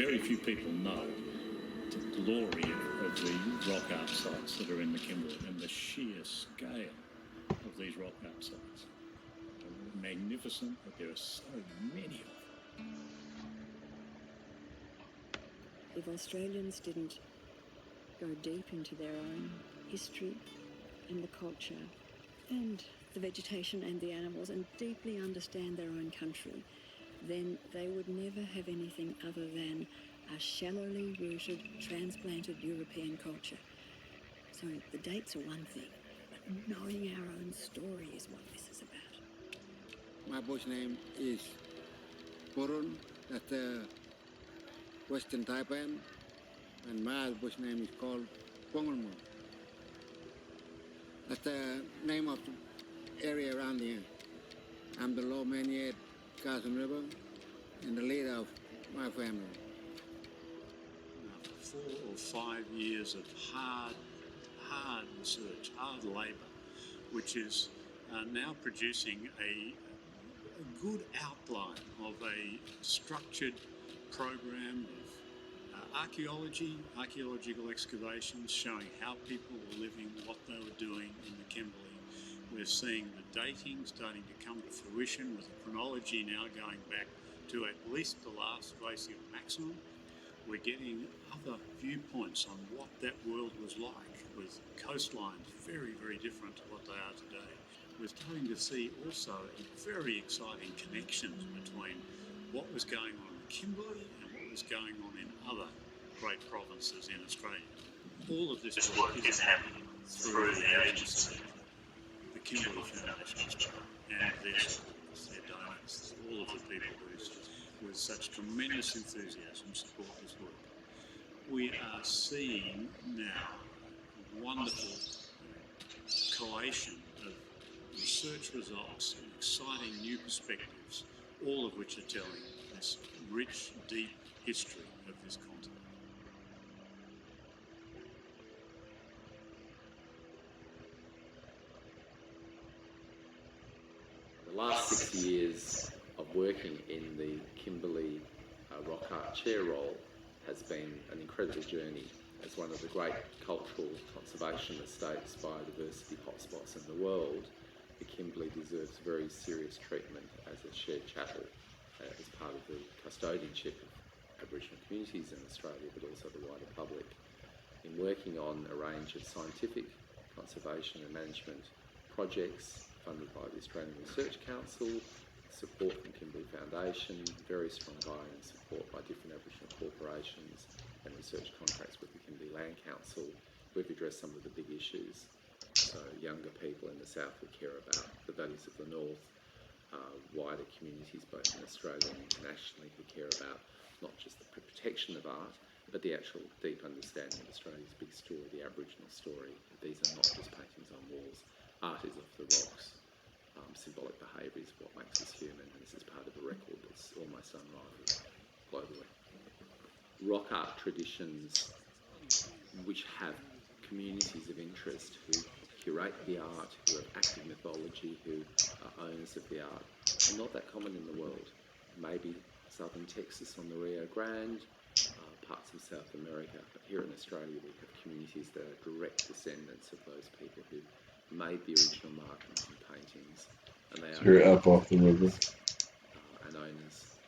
very few people know the glory of the rock art sites that are in the Kimberley and the sheer scale of these rock art sites. They're magnificent, but there are so many of them. If Australians didn't go deep into their own history and the culture and the vegetation and the animals and deeply understand their own country, then they would never have anything other than a shallowly rooted, transplanted European culture. So the dates are one thing, but knowing our own story is what this is about. My bush name is Purun, that's the Western Taipan, and my bush name is called Pongolmo. That's the name of the area around here. I'm the low man here at Carson River and the leader of my family. 4 or 5 years of hard research, hard labour, which is now producing a good outline of a structured program of archaeological excavations showing how people were living, what they were doing in the Kimberley. We're seeing the dating starting to come to fruition with a chronology now going back to at least the last glacial maximum. We're getting other viewpoints on what that world was like, with coastlines very, very different to what they are today. We're starting to see also very exciting connections between what was going on in the Kimberley and what was going on in other great provinces in Australia. All of this work is happening through the agency, the Kimberley Foundation Australia, and their supporters, their donors, all of the people who, with such tremendous enthusiasm, support this work. We are seeing now a wonderful collation of research results and exciting new perspectives, all of which are telling this rich, deep history of this continent. The last 6 years of working in the Kimberley Rock Art Chair role has been an incredible journey. As one of the great cultural conservation estates, biodiversity hotspots in the world, the Kimberley deserves very serious treatment as a shared chapel, as part of the custodianship of Aboriginal communities in Australia, but also the wider public. In working on a range of scientific, conservation and management projects funded by the Australian Research Council, support from Kimberley Foundation, very strong buy-in and support by different Aboriginal corporations, and research contracts with the Kimberley Land Council, we've addressed some of the big issues. So younger people in the south who care about the values of the north, wider communities both in Australia and internationally who care about not just the protection of art, but the actual deep understanding of Australia's big story, the Aboriginal story. These are not just paintings on walls. Art is off the rocks. Symbolic behaviour is what makes us human, and this is part of a record that's almost unrivaled globally. Rock art traditions which have communities of interest who curate the art, who have active mythology, who are owners of the art, are not that common in the world. Maybe southern Texas on the Rio Grande, parts of South America, but here in Australia we have communities that are direct descendants of those people who made the original markings and paintings, and they are up off the river. And owners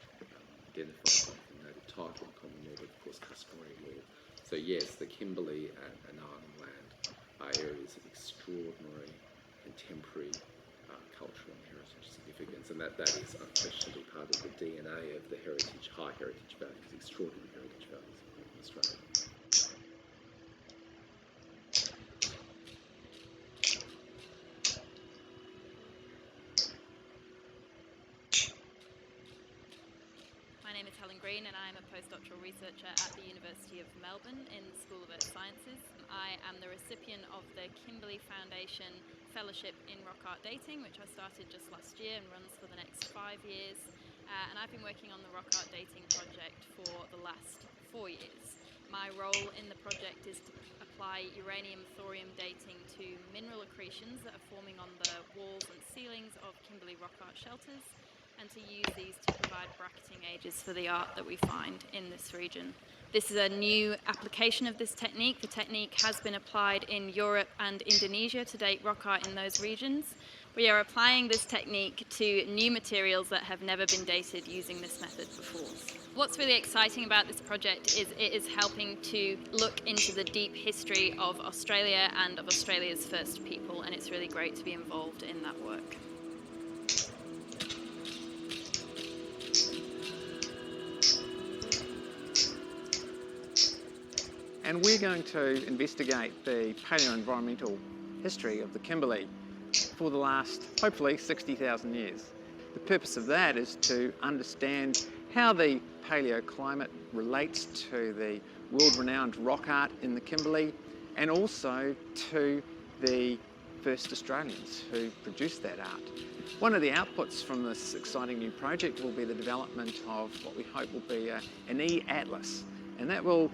identified both in native title and common law, but of course customary law. So yes, the Kimberley and Arnhem Land are areas of extraordinary contemporary cultural and heritage significance, and that is unquestionably part of the DNA of the heritage, high heritage values, extraordinary heritage values of Australia. And I am a postdoctoral researcher at the University of Melbourne in the School of Earth Sciences. I am the recipient of the Kimberley Foundation Fellowship in Rock Art Dating, which I started just last year and runs for the next 5 years. And I've been working on the Rock Art Dating project for the last 4 years. My role in the project is to apply uranium-thorium dating to mineral accretions that are forming on the walls and ceilings of Kimberley rock art shelters. and to use these to provide bracketing ages for the art that we find in this region. This is a new application of this technique. The technique has been applied in Europe and Indonesia to date rock art in those regions. We are applying this technique to new materials that have never been dated using this method before. What's really exciting about this project is it is helping to look into the deep history of Australia and of Australia's first people, and it's really great to be involved in that work. And we're going to investigate the paleo-environmental history of the Kimberley for the last, hopefully, 60,000 years. The purpose of that is to understand how the paleoclimate relates to the world-renowned rock art in the Kimberley, and also to the first Australians who produced that art. One of the outputs from this exciting new project will be the development of what we hope will be an e-atlas, and that will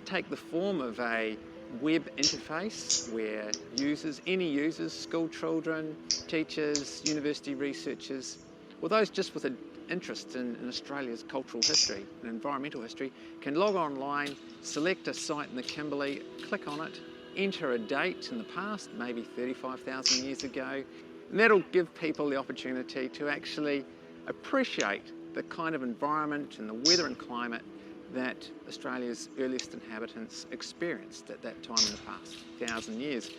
take the form of a web interface where users, any users, school children, teachers, university researchers, or those just with an interest in Australia's cultural history and environmental history, can log online, select a site in the Kimberley, click on it, enter a date in the past, maybe 35,000 years ago, and that'll give people the opportunity to actually appreciate the kind of environment and the weather and climate that Australia's earliest inhabitants experienced at that time in the past 1,000 years.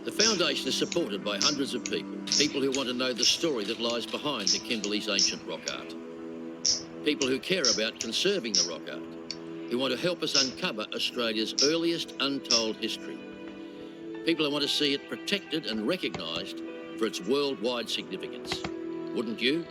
The foundation is supported by hundreds of people who want to know the story that lies behind the Kimberley's ancient rock art. People who care about conserving the rock art, who want to help us uncover Australia's earliest untold history. People who want to see it protected and recognised for its worldwide significance. Wouldn't you?